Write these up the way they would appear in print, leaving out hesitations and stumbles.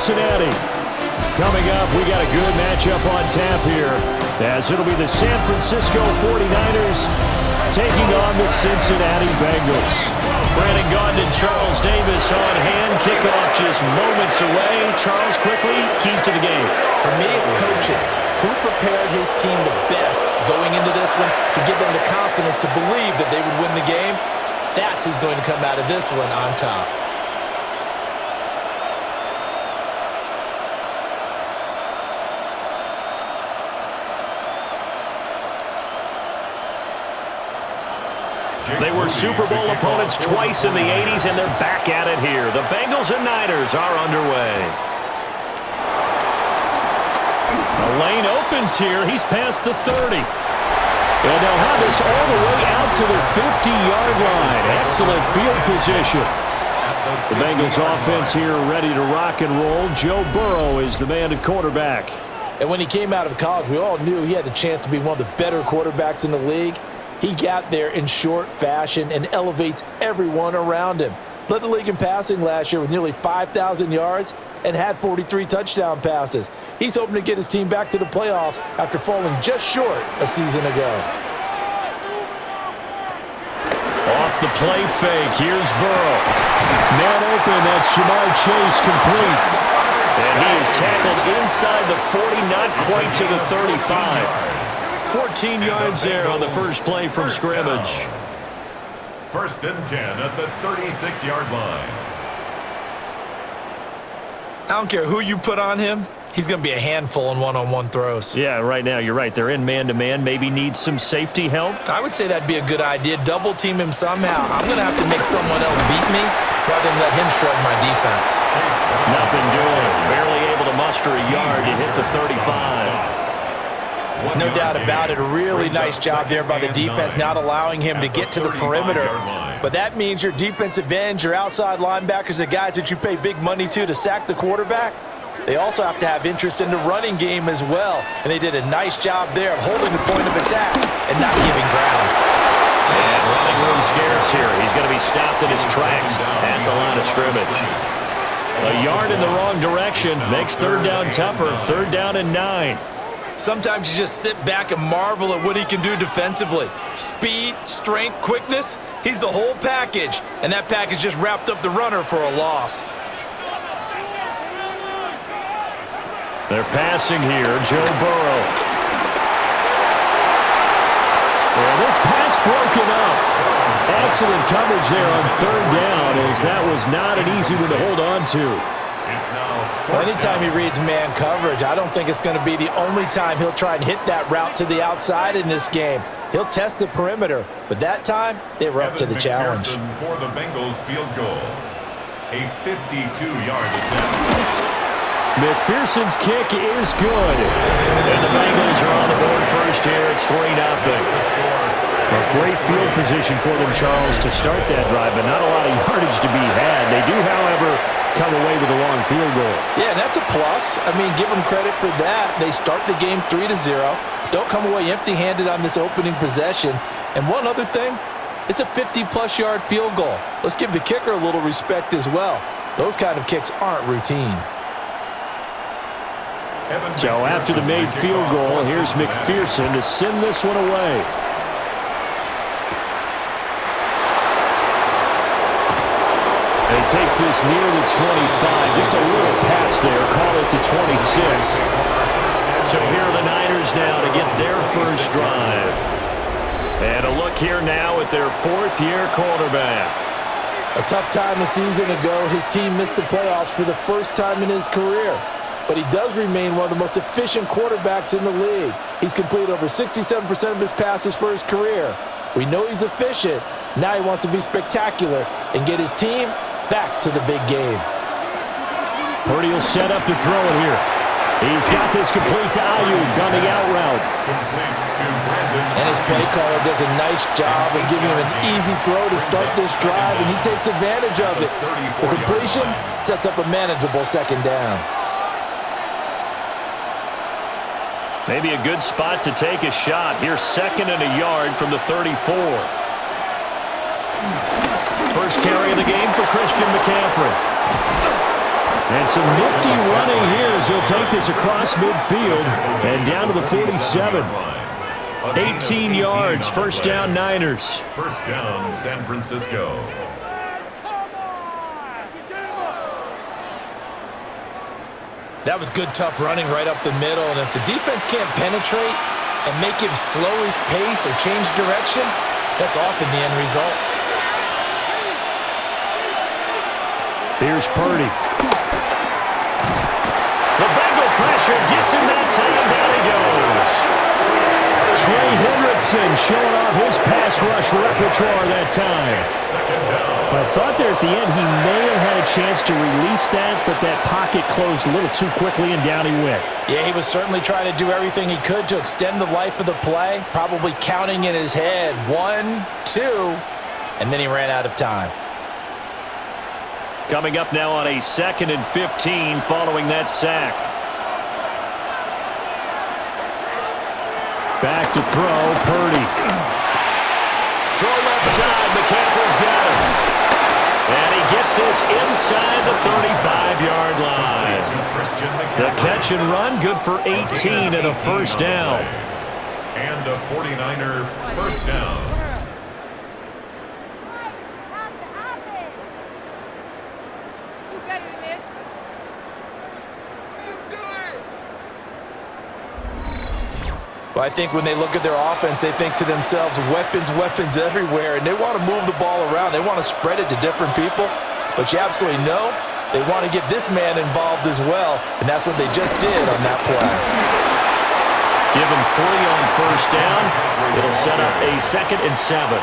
Cincinnati. Coming up, we got a good matchup on tap here, as it'll be the San Francisco 49ers taking on the Cincinnati Bengals. Brandon Gaudin and Charles Davis on hand. Kickoff just moments away. Charles, quickly, keys to the game. For me, it's coaching. Who prepared his team the best going into this one to give them the confidence to believe that they would win the game? That's who's going to come out of this one on top. They were Super Bowl opponents twice in the 80s, and they're back at it here. The Bengals and Niners are underway. The lane opens here. He's past the 30. And they'll have this all the way out to the 50-yard line. Excellent field position. The Bengals offense here ready to rock and roll. Joe Burrow is the man at quarterback. And when he came out of college, we all knew he had the chance to be one of the better quarterbacks in the league. He got there in short fashion and elevates everyone around him. Led the league in passing last year with nearly 5,000 yards and had 43 touchdown passes. He's hoping to get his team back to the playoffs after falling just short a season ago. Off the play fake, here's Burrow. Man open, that's Jamar Chase complete. And he is tackled inside the 40, not quite to the 35. 14 yards there on the first play from scrimmage. First and 10 at the 36-yard line. I don't care who you put on him. He's going to be a handful in one-on-one throws. Yeah, right now, you're right. They're in man-to-man. Maybe need some safety help. I would say that'd be a good idea. Double team him somehow. I'm going to have to make someone else beat me rather than let him shred my defense. Nothing doing. Barely able to muster a yard to hit the 35. No doubt about it. A really nice job there by the defense, not allowing him to get to the perimeter. But that means your defensive ends, your outside linebackers, the guys that you pay big money to sack the quarterback, they also have to have interest in the running game as well. And they did a nice job there of holding the point of attack and not giving ground. And running room scarce here. He's going to be stopped in his tracks at the line of scrimmage. A yard in the wrong direction makes third down tougher. Third down and 9. Sometimes you just sit back and marvel at what he can do defensively. Speed, strength, quickness, he's the whole package. And that package just wrapped up the runner for a loss. They're passing here, Joe Burrow. And this pass broken up. Excellent coverage there on third down, as that was not an easy one to hold on to. Well, anytime he reads man coverage, I don't think it's going to be the only time he'll try and hit that route to the outside in this game. He'll test the perimeter, but that time they were up to the challenge. For the Bengals field goal, a 52-yard attempt. McPherson's kick is good. And the Bengals are on the board first here. It's 3-0. A great field position for them, Charles, to start that drive, but not a lot of yardage to be had. They do, however, come away with a long field goal. Yeah, that's a plus. I mean, give them credit for that. They start the game 3-0. Don't come away empty-handed on this opening possession. And one other thing, it's a 50-plus yard field goal. Let's give the kicker a little respect as well. Those kind of kicks aren't routine. So after the made field goal, here's McPherson to send this one away. And he takes this near the 25. Just a little pass there. Call it the 26. So here are the Niners now to get their first drive. And a look here now at their fourth-year quarterback. A tough time a season ago, his team missed the playoffs for the first time in his career. But he does remain one of the most efficient quarterbacks in the league. He's completed over 67% of his passes for his career. We know he's efficient. Now he wants to be spectacular and get his team back to the big game. Purdy will set up to throw it here. He's got this complete to Ayuk on the out route. And his play caller does a nice job of giving him an easy throw to start this drive, and he takes advantage of it. The completion sets up a manageable second down. Maybe a good spot to take a shot. Here's second and a yard from the 34. First carry of the game for Christian McCaffrey. And some nifty running here as he'll take this across midfield and down to the 47. 18 yards, first down Niners. First down San Francisco. That was good, tough running right up the middle. And if the defense can't penetrate and make him slow his pace or change direction, that's often the end result. Here's Purdy. The Bengal pressure gets him that time. Down he goes. Trey Hendrickson showing off his pass rush repertoire that time. I thought there at the end he may have had a chance to release that, but that pocket closed a little too quickly and down he went. Yeah, he was certainly trying to do everything he could to extend the life of the play, probably counting in his head 1, 2, and then he ran out of time. Coming up now on a 2nd and 15 following that sack. Back to throw, Purdy. Throw left side, McCaffrey's got him. And he gets this inside the 35-yard line. The catch and run, good for 18 and a first down. And a 49er first down. Well, I think when they look at their offense, they think to themselves, weapons, weapons everywhere, and they want to move the ball around. They want to spread it to different people, but you absolutely know they want to get this man involved as well, and that's what they just did on that play. Give him 3 on first down. It'll set up a 2nd and 7.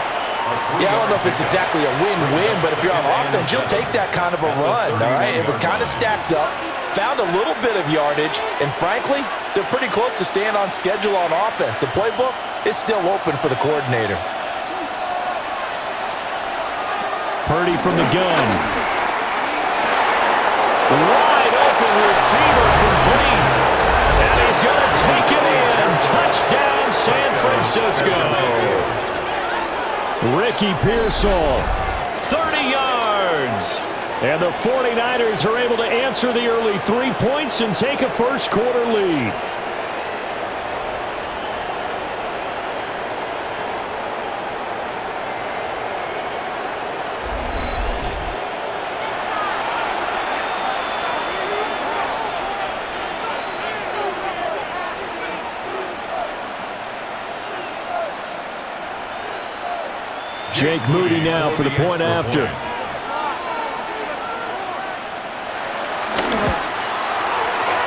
Yeah, I don't know if it's exactly a win-win, but if you're on offense, you'll take that kind of a run, all right? It was kind of stacked up, found a little bit of yardage, and frankly, they're pretty close to staying on schedule on offense. The playbook is still open for the coordinator. Purdy from the gun. Wide open receiver complete. And he's going to take it in. Touchdown, San Francisco. Ricky Pearsall, 30 yards. And the 49ers are able to answer the early 3 points and take a first quarter lead. Jake Moody now for the point after.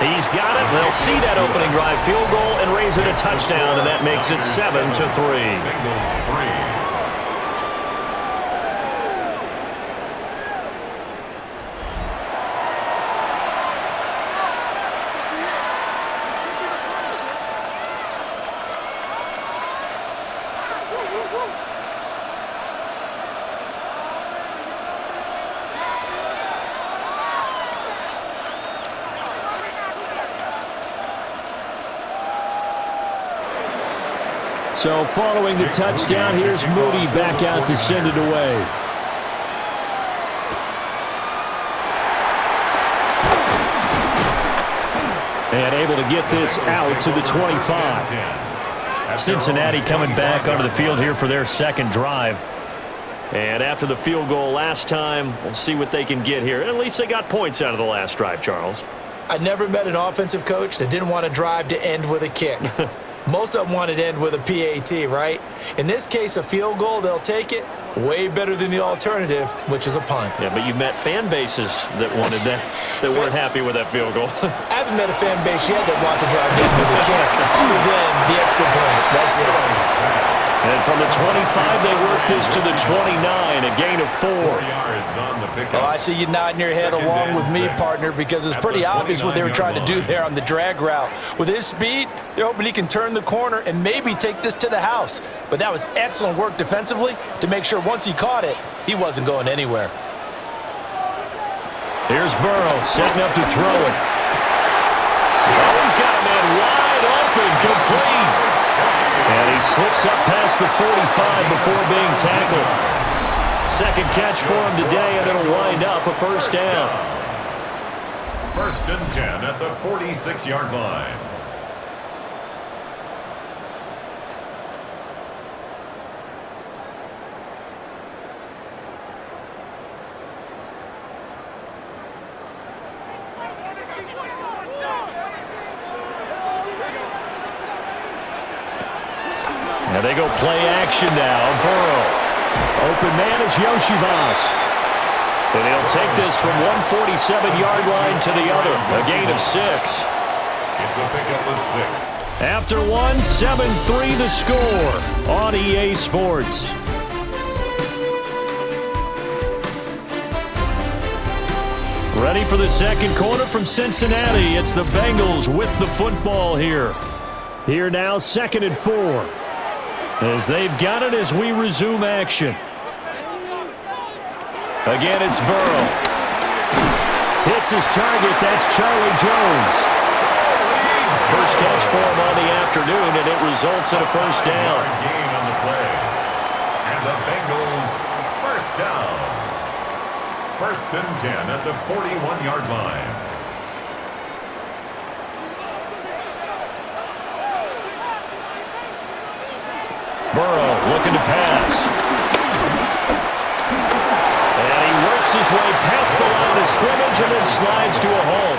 He's got it. They'll see that opening drive field goal and raise it a touchdown, and that makes it 7-3. Bengals 3. So following the touchdown, here's Moody back out to send it away. And able to get this out to the 25. Cincinnati coming back onto the field here for their second drive. And after the field goal last time, we'll see what they can get here. At least they got points out of the last drive, Charles. I never met an offensive coach that didn't want to drive to end with a kick. Most of them wanted to end with a PAT, right? In this case, a field goal, they'll take it. Way better than the alternative, which is a punt. Yeah, but you met fan bases that wanted that, that weren't happy with that field goal. I haven't met a fan base yet that wants to drive to end with a kick, other than the extra point. That's it. And from the 25, they work this to the 29, a gain of 4. 4 yards on the pickup. Well, I see you nodding your head along with me, partner, because it's pretty obvious what they were trying to do there on the drag route. With his speed, they're hoping he can turn the corner and maybe take this to the house. But that was excellent work defensively to make sure once he caught it, he wasn't going anywhere. Here's Burrow setting up to throw it. Oh, he's got a man wide open, complete. And he slips up past the 45 before being tackled. Second catch for him today, and it'll wind up a first down. First and 10 at the 46-yard line. And they go play action now. Burrow. Open man is Yoshivas. And he'll take this from one 47-yard line to the other. A gain of 6. It's a pickup of 6. After one, 7-3 the score on EA Sports. Ready for the second quarter from Cincinnati. It's the Bengals with the football here. Here now, 2nd and 4. As they've got it as we resume action. Again, it's Burrow. Hits his target. That's Charlie Jones. First catch for him on the afternoon, and it results in a first down. Gain on the play. And the Bengals first down. First and 10 at the 41-yard line. Burrow looking to pass. And he works his way past the line of scrimmage and then slides to a hole.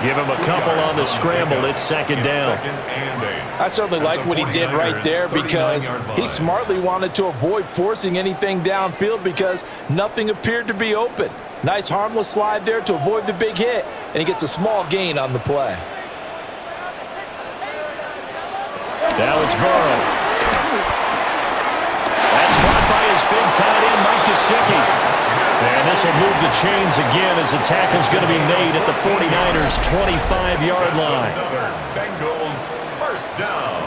Give him a couple on the scramble. It's second down. I certainly like what he did right there because he smartly wanted to avoid forcing anything downfield because nothing appeared to be open. Nice harmless slide there to avoid the big hit, and he gets a small gain on the play. Now it's Burrow. That's caught by his big tight end, Mike Gesicki. And this will move the chains again as the tackle's going to be made at the 49ers' 25-yard line. Bengals first down.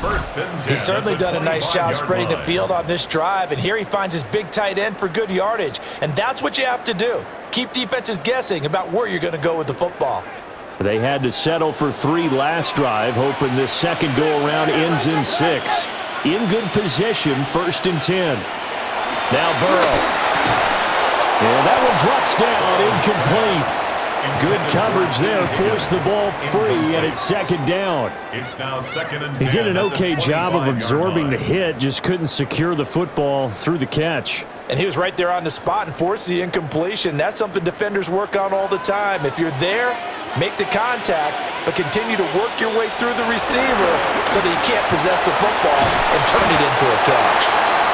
First and 10. He's certainly done a nice job spreading the field on this drive, and here he finds his big tight end for good yardage. And that's what you have to do. Keep defenses guessing about where you're going to go with the football. They had to settle for 3 last drive, hoping this second go-around ends in 6. In good position, 1st and 10. Now Burrow. And that one drops down, incomplete. Good coverage there, forced the ball free, and it's second down. It's now 2nd and 10. He did an okay job of absorbing the hit, just couldn't secure the football through the catch. And he was right there on the spot and forced the incompletion. That's something defenders work on all the time. If you're there, make the contact, but continue to work your way through the receiver so that you can't possess the football and turn it into a catch.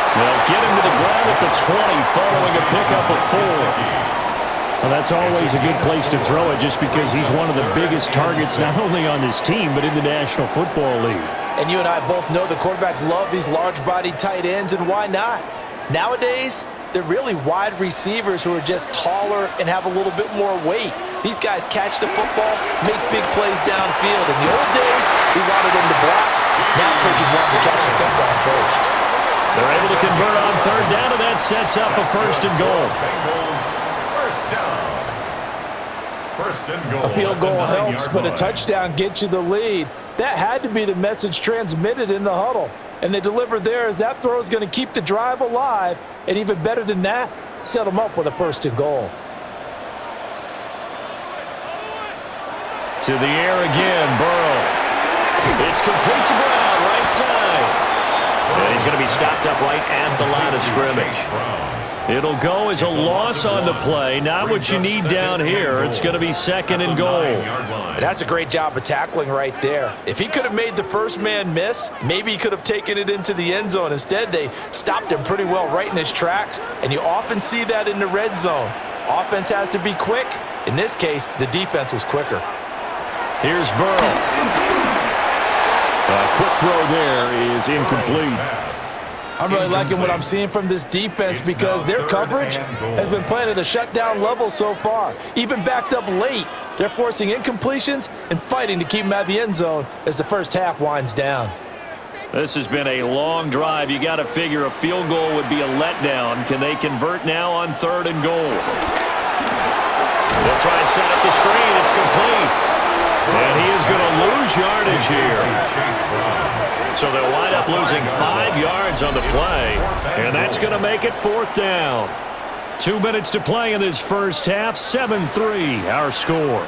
They'll get him to the ground at the 20 following a pickup of 4. Well, that's always a good place to throw it just because he's one of the biggest targets not only on this team but in the National Football League. And you and I both know the quarterbacks love these large-bodied tight ends, and why not? Nowadays, they're really wide receivers who are just taller and have a little bit more weight. These guys catch the football, make big plays downfield. In the old days, we wanted them to block. Now coaches want them to catch the football first. They're able to convert on 3rd down, and that sets up a 1st and goal. Bengals first down. 1st and goal. A field goal helps, but a touchdown gets you the lead. That had to be the message transmitted in the huddle. And they delivered there as that throw is going to keep the drive alive. And even better than that, set them up with a 1st and goal. To the air again, Burrow. It's complete to Brown, right side. And he's going to be stopped up right at the line of scrimmage. It'll go as a loss on the play. Not what you need down here. It's going to be 2nd and goal. And that's a great job of tackling right there. If he could have made the first man miss, maybe he could have taken it into the end zone. Instead, they stopped him pretty well right in his tracks, and you often see that in the red zone. Offense has to be quick. In this case, the defense was quicker. Here's Burrow. A quick throw there is incomplete. I'm really liking what I'm seeing from this defense because their coverage has been playing at a shutdown level so far. Even backed up late, they're forcing incompletions and fighting to keep them out of the end zone as the first half winds down. This has been a long drive. You got to figure a field goal would be a letdown. Can they convert now on 3rd and goal? They'll try and set up the screen. It's complete. And he is going to lose yardage here. So they'll wind up losing 5 yards on the play, and that's going to make it 4th down. 2 minutes to play in this first half. 7-3 our score.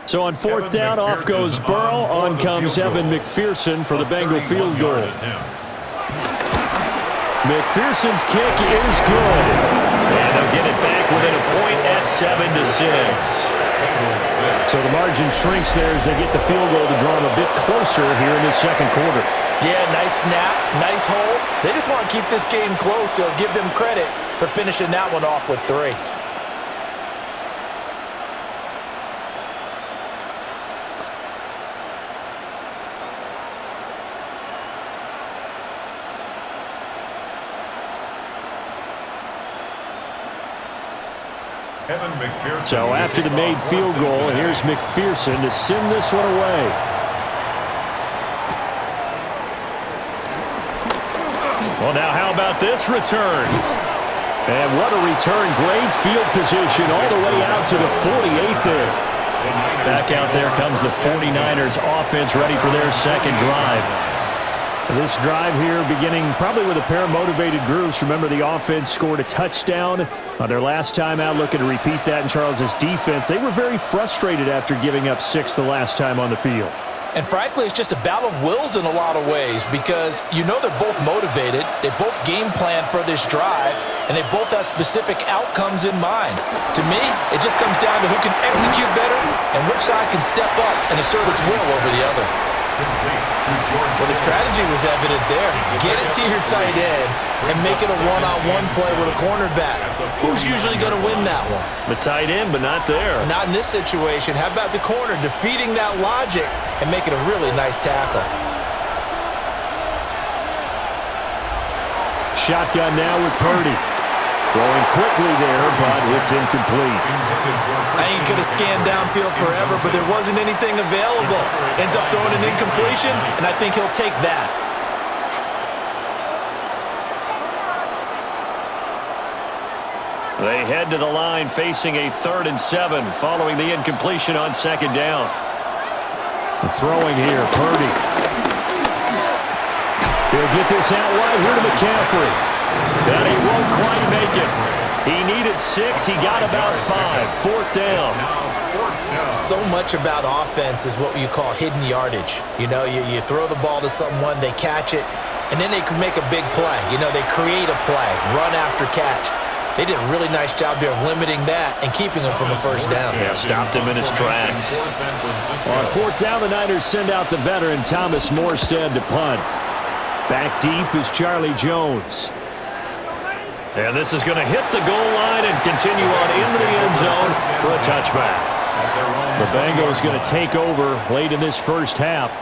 So on fourth down, off goes Burrow. On comes Evan McPherson for the Bengal field goal. McPherson's kick is good. And they'll get it back within a point at 7-6. So the margin shrinks there as they get the field goal to draw them a bit closer here in the second quarter. Yeah, nice snap, nice hold. They just want to keep this game close, so give them credit for finishing that one off with 3. So after the made field goal, here's McPherson to send this one away. Well, now how about this return? And what a return. Great field position all the way out to the 48 there. Back out there comes the 49ers offense ready for their second drive. This drive here beginning probably with a pair of motivated groups. Remember, the offense scored a touchdown on their last time out, looking to repeat that in Charles's defense. They were very frustrated after giving up 6 the last time on the field. And frankly, it's just a battle of wills in a lot of ways because you know they're both motivated, they both game plan for this drive, and they both have specific outcomes in mind. To me, it just comes down to who can execute better and which side can step up and assert its will over the other. Well, the strategy was evident there. Get it to your tight end and make it a one-on-one play with a cornerback. Who's usually going to win that one? The tight end, but not there. Not in this situation. How about the corner defeating that logic and making a really nice tackle? Shotgun now with Purdy. Throwing quickly there, but it's incomplete. I think he could have scanned downfield forever, but there wasn't anything available. Ends up throwing an incompletion, and I think he'll take that. They head to the line facing a 3rd and 7 following the incompletion on second down. Throwing here, Purdy. He'll get this out wide here to McCaffrey. And he won't quite make it. He needed 6. He got about 5. 4th down. So much about offense is what you call hidden yardage. You know, you throw the ball to someone, they catch it, and then they can make a big play. You know, they create a play, run after catch. They did a really nice job there of limiting that and keeping him from a first down. Yeah, stopped him in his tracks. On 4th down, the Niners send out the veteran Thomas Morstead to punt. Back deep is Charlie Jones. And this is going to hit the goal line and continue on into the end zone for a touchback. The Bengals going to take over late in this first half.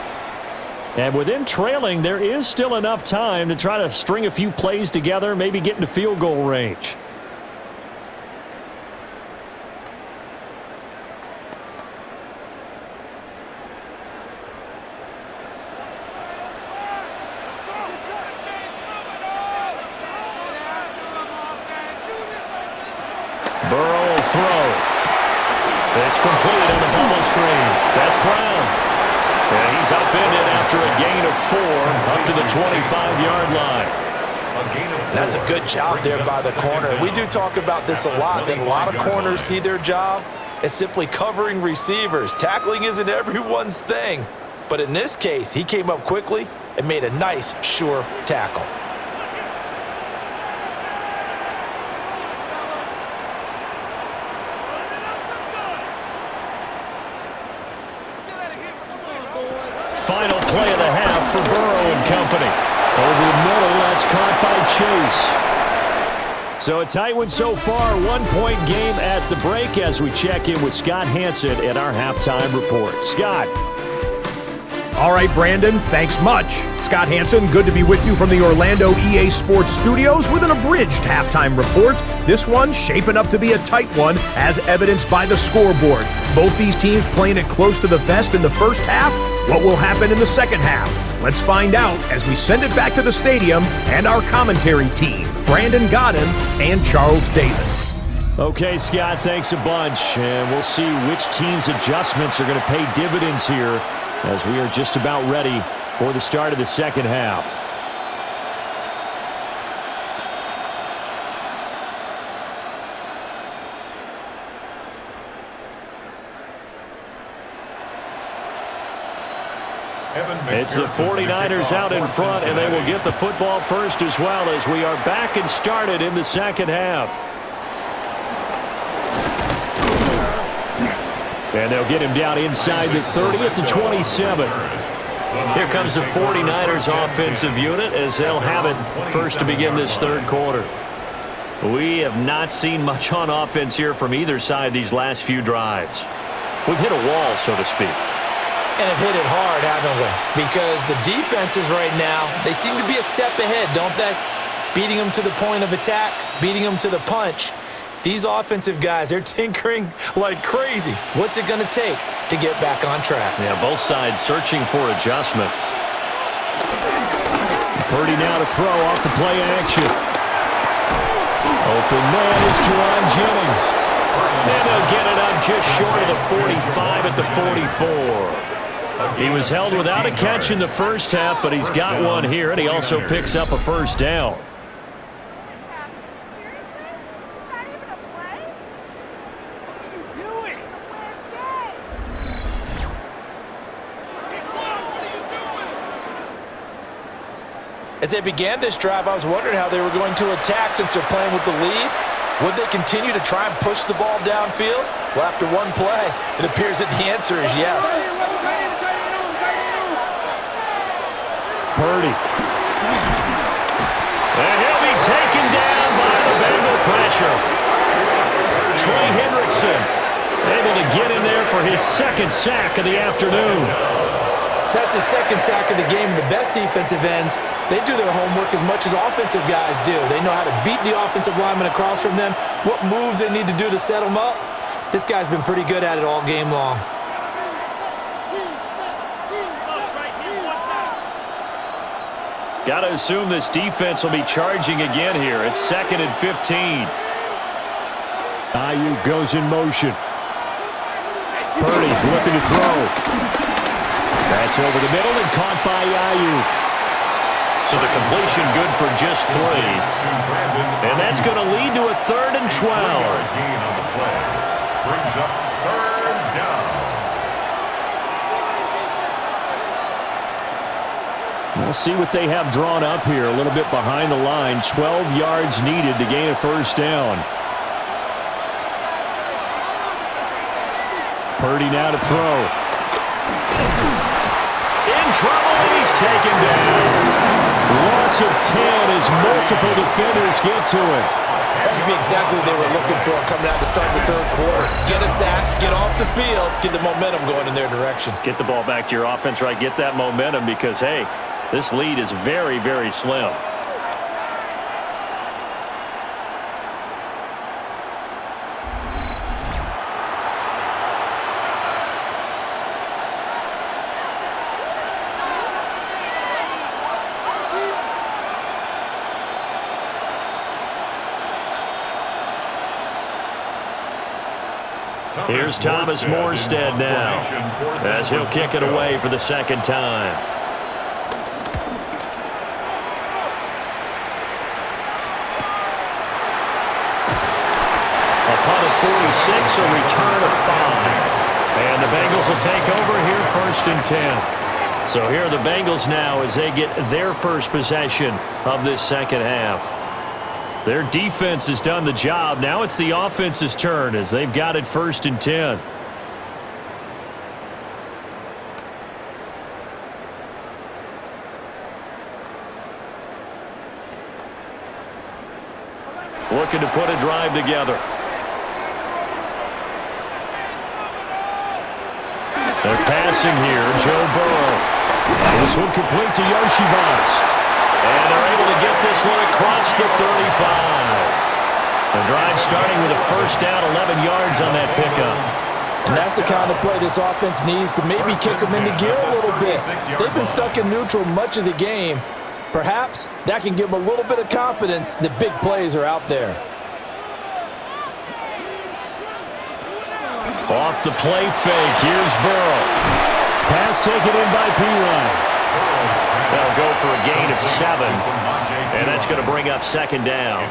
And with them trailing, there is still enough time to try to string a few plays together, maybe get into field goal range. Burrow will throw. It's completed on the bubble screen. That's Brown. And he's upended after a gain of 4 up to the 25-yard line. That's a good job there by the corner. We do talk about this a lot, that a lot of corners see their job as simply covering receivers. Tackling isn't everyone's thing. But in this case, he came up quickly and made a nice, sure tackle. Final play of the half for Burrow and company. Over the middle, that's caught by Chase. So a tight one so far. 1-point game at the break as we check in with Scott Hansen at our halftime report. Scott. All right, Brandon, thanks much. Scott Hansen, good to be with you from the Orlando EA Sports Studios with an abridged halftime report. This one shaping up to be a tight one, as evidenced by the scoreboard. Both these teams playing it close to the vest in the first half. What will happen in the second half? Let's find out as we send it back to the stadium and our commentary team, Brandon Godden and Charles Davis. Okay, Scott, thanks a bunch. And we'll see which team's adjustments are going to pay dividends here as we are just about ready for the start of the second half. It's the 49ers out in front, and they will get the football first as well as we are back and started in the second half. And they'll get him down inside the 30 at the 27. Here comes the 49ers offensive unit as they'll have it first to begin this third quarter. We have not seen much on offense here from either side these last few drives. We've hit a wall, so to speak. And have hit it hard, haven't we? Because the defenses right now, they seem to be a step ahead, don't they? Beating them to the point of attack, beating them to the punch. These offensive guys, they're tinkering like crazy. What's it going to take to get back on track? Yeah, both sides searching for adjustments. Purdy now to throw off the play action. Open man is Jerron Jennings. And they'll get it up just short of the 45 at the 44. He was held without a catch in the first half, but he's got one here, and he also picks up a first down. As they began this drive, I was wondering how they were going to attack since they're playing with the lead. Would they continue to try and push the ball downfield? Well, after one play, it appears that the answer is yes. Purdy. And he'll be taken down by the Bengal pressure. Trey Hendrickson able to get in there for his second sack of the afternoon. That's his second sack of the game. The best defensive ends, they do their homework as much as offensive guys do. They know how to beat the offensive lineman across from them, what moves they need to do to set them up. This guy's been pretty good at it all game long. Got to assume this defense will be charging again here. It's 2nd and 15. Ayuk goes in motion. Purdy looking to throw. That's over the middle and caught by Ayuk. So the completion good for just 3. And that's going to lead to a 3rd and 12. Gain on the play. Brings up 3rd down. We'll see what they have drawn up here. A little bit behind the line. 12 yards needed to gain a first down. Purdy now to throw. In trouble, and he's taken down. Loss of 10 as multiple defenders get to it. That's exactly what they were looking for coming out to start the third quarter. Get a sack, get off the field, get the momentum going in their direction. Get the ball back to your offense, right? Get that momentum because, hey, this lead is very, very slim. Here's Thomas Morstead now as he'll kick it away for the second time. A punt of 46, a return of 5. And the Bengals will take over here 1st and 10. So here are the Bengals now as they get their first possession of this second half. Their defense has done the job. Now it's the offense's turn as they've got it 1st and 10. Looking to put a drive together. They're passing here. Joe Burrow. This one complete to Yoshivas. And they're able to get this one across the 35. The drive starting with a first down, 11 yards on that pickup. And that's the kind of play this offense needs to maybe kick them into gear a little bit. They've been stuck in neutral much of the game. Perhaps that can give them a little bit of confidence that big plays are out there. Off the play fake, here's Burrow. Pass taken in by P-Ryan. That'll go for a gain of 7, and that's going to bring up second down.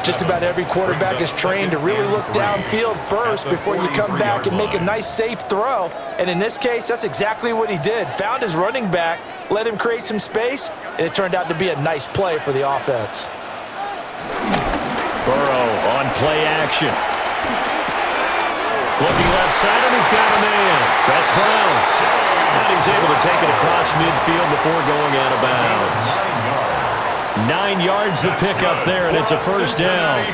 Just about every quarterback is trained to really look downfield first before you come back and make a nice, safe throw. And in this case, that's exactly what he did. Found his running back, let him create some space, and it turned out to be a nice play for the offense. Burrow on play action. Looking left side, and he's got a man. That's Brown. And he's able to take it across midfield before going out of bounds. 9 yards the pickup there, and it's a first down.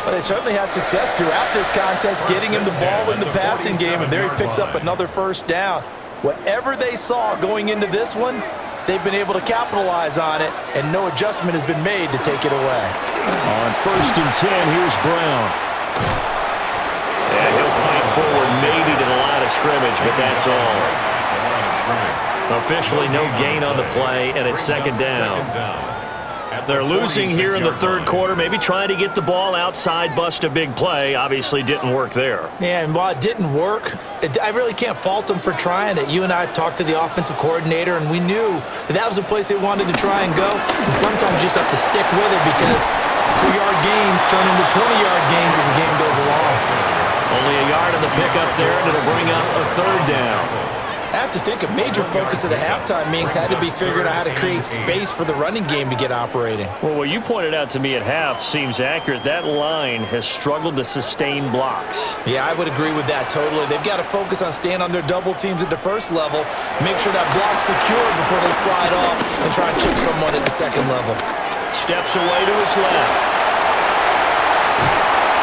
Well, they certainly had success throughout this contest, getting him the ball in the passing game, and there he picks up another first down. Whatever they saw going into this one, they've been able to capitalize on it, and no adjustment has been made to take it away. On 1st and 10, here's Brown. And he'll fight forward maybe to the line of scrimmage, but that's all. Officially no gain on the play, and it's second down. They're losing here in the third quarter, maybe trying to get the ball outside, bust a big play. Obviously didn't work there. Yeah, and while it didn't work, I really can't fault them for trying it. You and I have talked to the offensive coordinator, and we knew that was a place they wanted to try and go. And sometimes you just have to stick with it because 2-yard gains turn into 20-yard gains as the game goes along. Only a yard on the pickup there, and it'll bring up a third down. I have to think a major focus of the halftime meetings had to be figuring out how to create space for the running game to get operating. Well, what you pointed out to me at half seems accurate. That line has struggled to sustain blocks. Yeah, I would agree with that totally. They've got to focus on staying on their double teams at the first level, make sure that block's secure before they slide off and try and chip someone at the second level. Steps away to his left.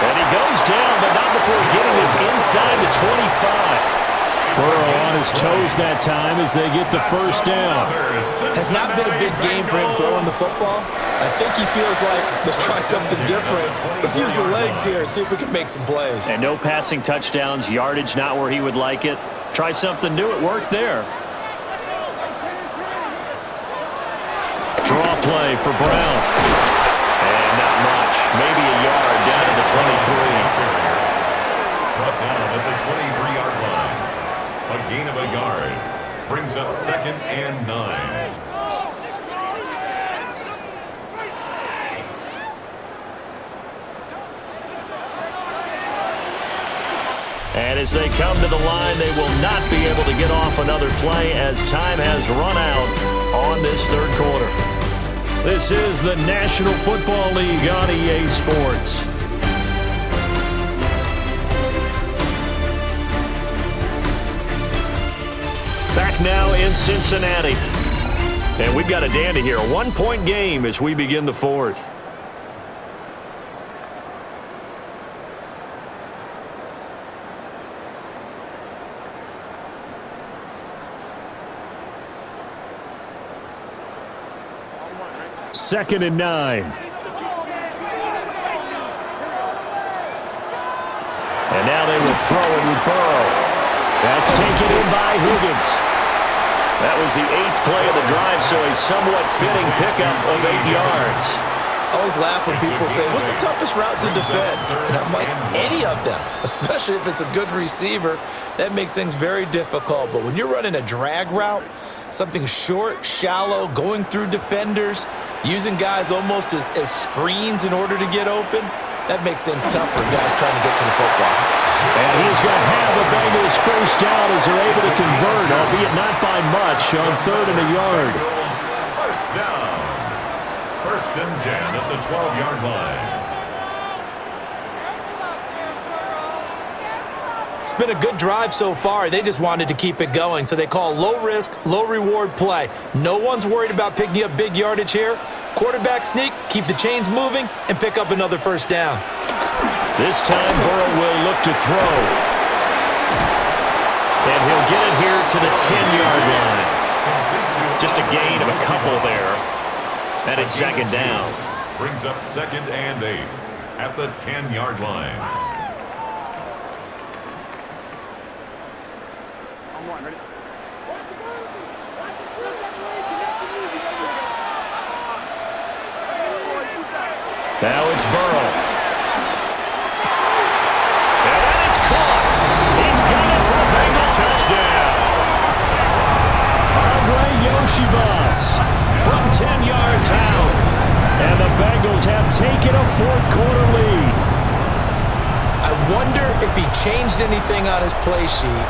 And he goes down, but not before getting his inside the 25. Burrow on his toes that time as they get the first down. Has not been a big game for him throwing the football. I think he feels like, let's try something different. Let's use the legs here and see if we can make some plays. And no passing touchdowns, yardage not where he would like it. Try something new, it worked there. Draw play for Brown. And not much, maybe a yard down to the 23. Brought down at the 23-yard line. A gain of a yard brings up 2nd and 9. And as they come to the line, they will not be able to get off another play as time has run out on this third quarter. This is the National Football League on EA Sports. Back now in Cincinnati. And we've got a dandy here. A 1-point game as we begin the fourth. Second and 9. And now they will throw it with Burrow. That's taken in by Higgins. That was the 8th play of the drive, so a somewhat fitting pickup of 8 yards. I always laugh when people say, what's the toughest route to defend? And I'm like, any of them, especially if it's a good receiver. That makes things very difficult. But when you're running a drag route, something short, shallow, going through defenders, using guys almost as screens in order to get open, that makes things tough for guys trying to get to the football. And he's going to have the Bengals first down as they're able to convert, albeit not by much, on 3rd and a yard. First down. 1st and 10 at the 12-yard line. It's been a good drive so far. They just wanted to keep it going, so they call low-risk, low-reward play. No one's worried about picking up big yardage here. Quarterback sneak, keep the chains moving, and pick up another first down. This time Burrow will look to throw. And he'll get it here to the 10-yard line. Just a gain of a couple there. And it's second down. Brings up 2nd and 8 at the 10-yard line. Now it's Burrow. And that is caught. pass from 10 yards out. And the Bengals have taken a fourth-quarter lead. I wonder if he changed anything on his play sheet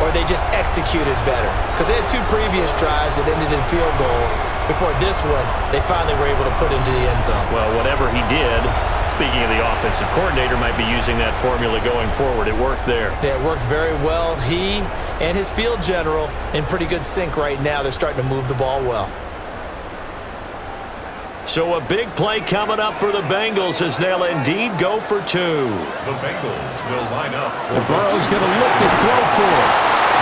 or they just executed better. Because they had 2 previous drives that ended in field goals. Before this one, they finally were able to put into the end zone. Well, whatever he did, speaking of the offensive coordinator, might be using that formula going forward. It worked there. Yeah, it worked very well. He and his field general in pretty good sync right now. They're starting to move the ball well. So a big play coming up for the Bengals as they'll indeed go for 2. The Bengals will line up. Burrow's going to look to throw for it.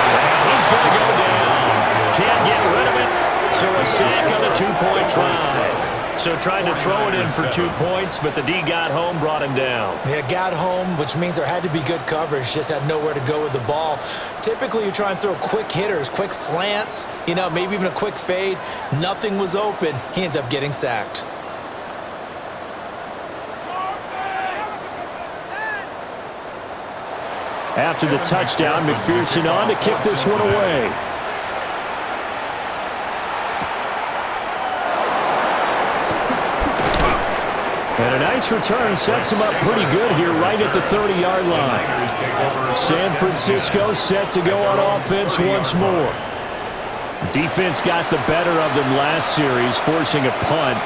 And he's going to go down. Can't get rid of it. So a sack on a 2-point try. So trying to throw it in for 2 points, but the D got home, brought him down. Yeah, got home, which means there had to be good coverage. Just had nowhere to go with the ball. Typically, you try and throw quick hitters, quick slants, maybe even a quick fade. Nothing was open. He ends up getting sacked. After the touchdown, McPherson on to kick this one away. And a nice return sets him up pretty good here right at the 30-yard line. San Francisco set to go on offense once more. Defense got the better of them last series, forcing a punt.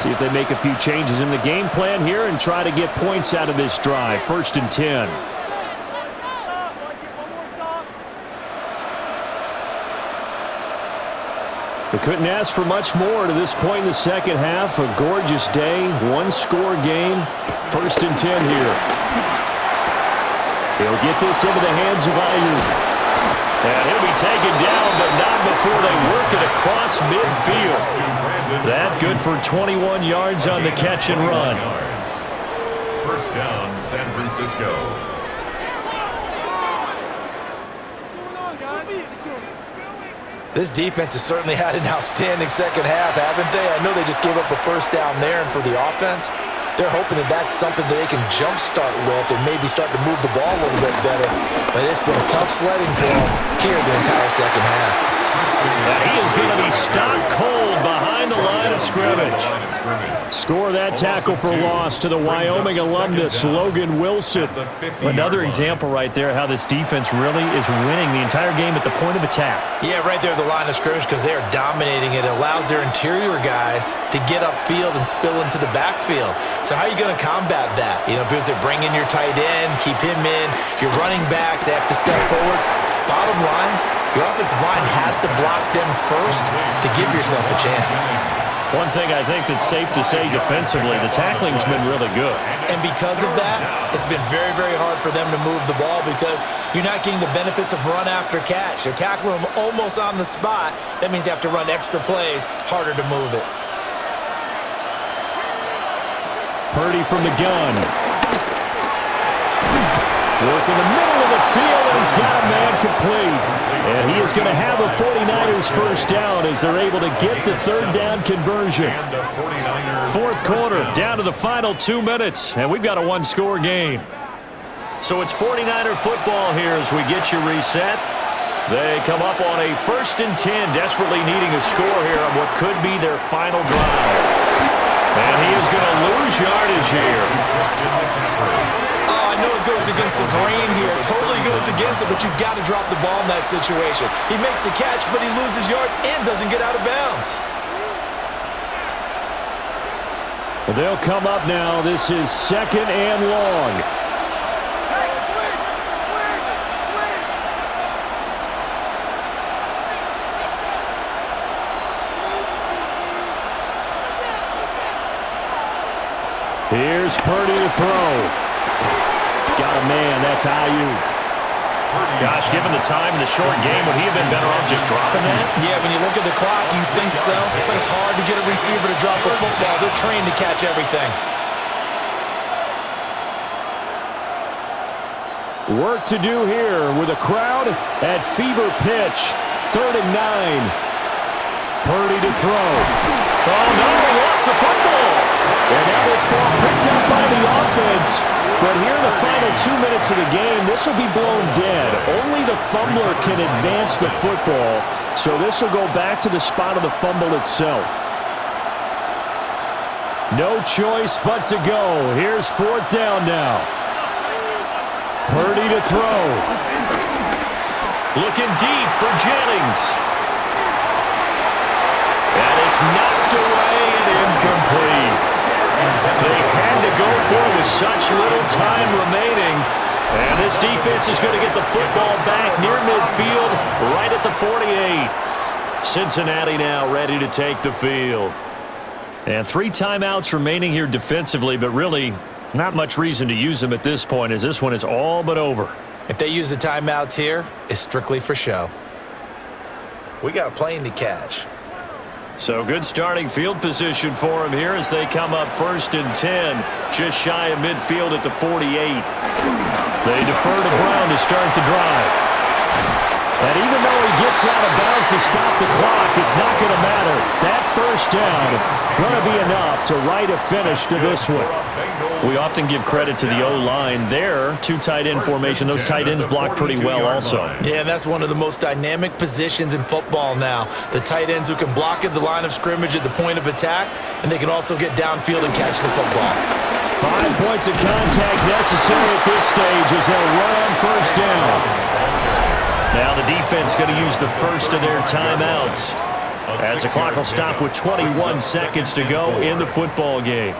See if they make a few changes in the game plan here and try to get points out of this drive. 1st and 10. They couldn't ask for much more to this point in the second half. A gorgeous day, 1-score game. 1st and 10 here. He'll get this into the hands of Ayuk. And he'll be taken down, but not before they work it across midfield. That good for 21 yards on the catch and run. 1st down, San Francisco. This defense has certainly had an outstanding second half, haven't they? I know they just gave up a 1st down there, and for the offense, they're hoping that that's something that they can jumpstart with and maybe start to move the ball a little bit better. But it's been tough sledding for them here the entire second half. And he is going to be stopped cold behind the line of scrimmage. Score that tackle for loss to the Wyoming alumnus, Logan Wilson. Another example right there how this defense really is winning the entire game at the point of attack. Yeah, right there at the line of scrimmage because they are dominating it. It allows their interior guys to get upfield and spill into the backfield. So how are you going to combat that? Because they bring in your tight end, keep him in. Your running backs, they have to step forward. Bottom line, your offensive line has to block them first to give yourself a chance. One thing I think that's safe to say defensively, the tackling's been really good. And because of that, it's been very, very hard for them to move the ball because you're not getting the benefits of run after catch. They're tackling them almost on the spot. That means you have to run extra plays, harder to move it. Purdy from the gun. Work in the middle of the field, and he's got a man complete. And he is going to have a 49ers 1st down as they're able to get the 3rd down conversion. 4th quarter, down to the final 2 minutes, and we've got a 1-score game. So it's 49er football here as we get you reset. They come up on a 1st and 10, desperately needing a score here on what could be their final drive. And he is going to lose yardage here. I know it goes against the grain here. It totally goes against it, but you've got to drop the ball in that situation. He makes a catch, but he loses yards and doesn't get out of bounds. Well, they'll come up now. This is 2nd and long. Here's Purdy to throw. Got a man, that's Ayuk. Gosh, given the time in the short game, would he have been better off just dropping that? Yeah, when you look at the clock, you think so, but it's hard to get a receiver to drop a football. They're trained to catch everything. Work to do here with a crowd at fever pitch. 3rd and 9. Purdy to throw. Oh, no, he lost the football. And now this ball picked up by the offense. But here in the final 2 minutes of the game, this will be blown dead. Only the fumbler can advance the football, so this will go back to the spot of the fumble itself. No choice but to go. Here's 4th down now. Purdy to throw. Looking deep for Jennings. And it's knocked away and incomplete. They had to go for it with such little time remaining. And this defense is going to get the football back near midfield, right at the 48. Cincinnati now ready to take the field. And 3 timeouts remaining here defensively, but really not much reason to use them at this point, as this one is all but over. If they use the timeouts here, it's strictly for show. We got a plane to catch. So good starting field position for them here as they come up 1st and 10, just shy of midfield at the 48. They defer to Brown to start the drive. And even though he gets out of bounds to stop the clock, it's not going to matter. That 1st down going to be enough to write a finish to this one. We often give credit to the O-line there. 2 tight end formation. Those tight ends block pretty well also. Yeah, that's one of the most dynamic positions in football now. The tight ends who can block at the line of scrimmage at the point of attack, and they can also get downfield and catch the football. 5 points of contact necessary at this stage as they'll run on 1st down. Now the defense going to use the first of their timeouts as the clock will stop with 21 seconds to go in the football game.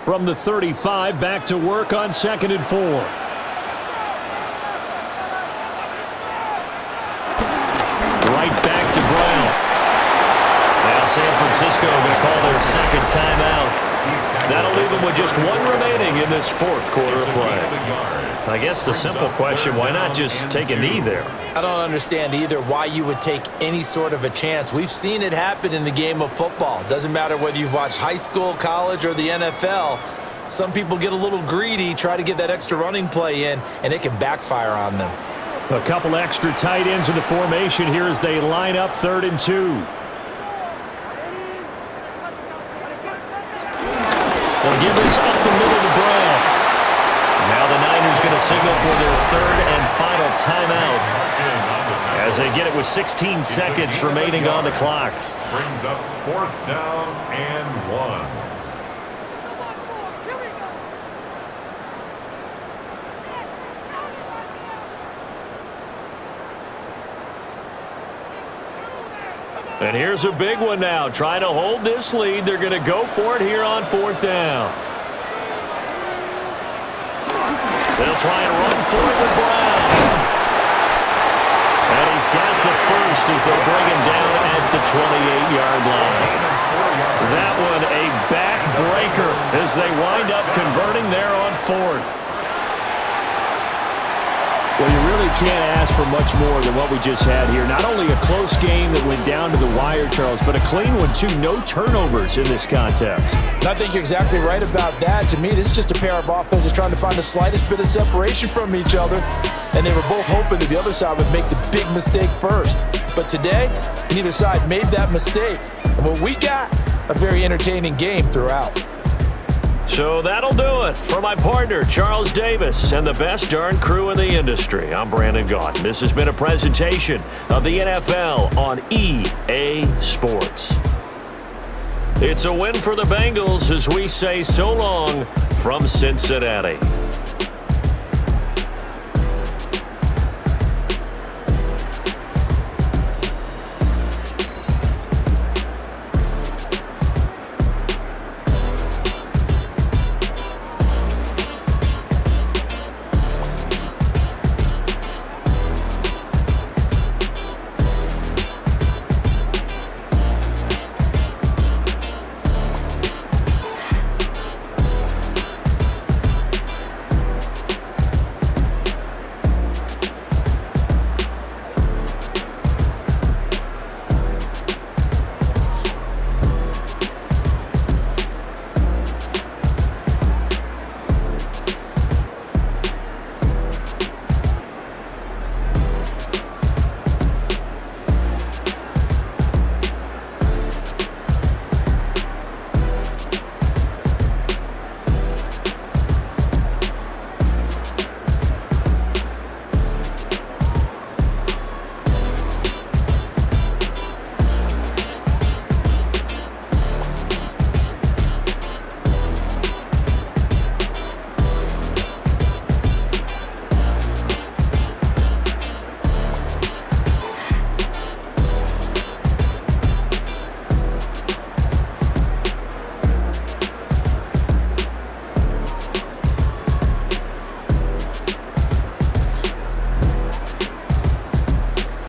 From the 35, back to work on 2nd and 4. Right back to Brown. Now San Francisco going to call their 2nd timeout. That'll leave them with just 1 remaining in this 4th quarter of play. I guess the simple question, why not just take a knee there? I don't understand either why you would take any sort of a chance. We've seen it happen in the game of football. Doesn't matter whether you've watched high school, college, or the NFL. Some people get a little greedy, try to get that extra running play in, and it can backfire on them. A couple extra tight ends in the formation here as they line up 3rd and 2. They'll give this up the middle to Brown. Now the Niners going to signal for their 3rd and final timeout as they get it with 16 seconds remaining on the clock. Brings up 4th down and 1. And here's a big one now. Trying to hold this lead. They're going to go for it here on 4th down. They'll try and run for it with Brown. And he's got the first as they bring him down at the 28-yard line. That one a backbreaker as they wind up converting there on 4th. Well, you really can't ask for much more than what we just had here. Not only a close game that went down to the wire, Charles, but a clean one, too. No turnovers in this contest. I think you're exactly right about that. To me, this is just a pair of offenses trying to find the slightest bit of separation from each other, and they were both hoping that the other side would make the big mistake first. But today, neither side made that mistake. And what we got, a very entertaining game throughout. So that'll do it for my partner, Charles Davis, and the best darn crew in the industry. I'm Brandon Gaudin. This has been a presentation of the NFL on EA Sports. It's a win for the Bengals as we say so long from Cincinnati.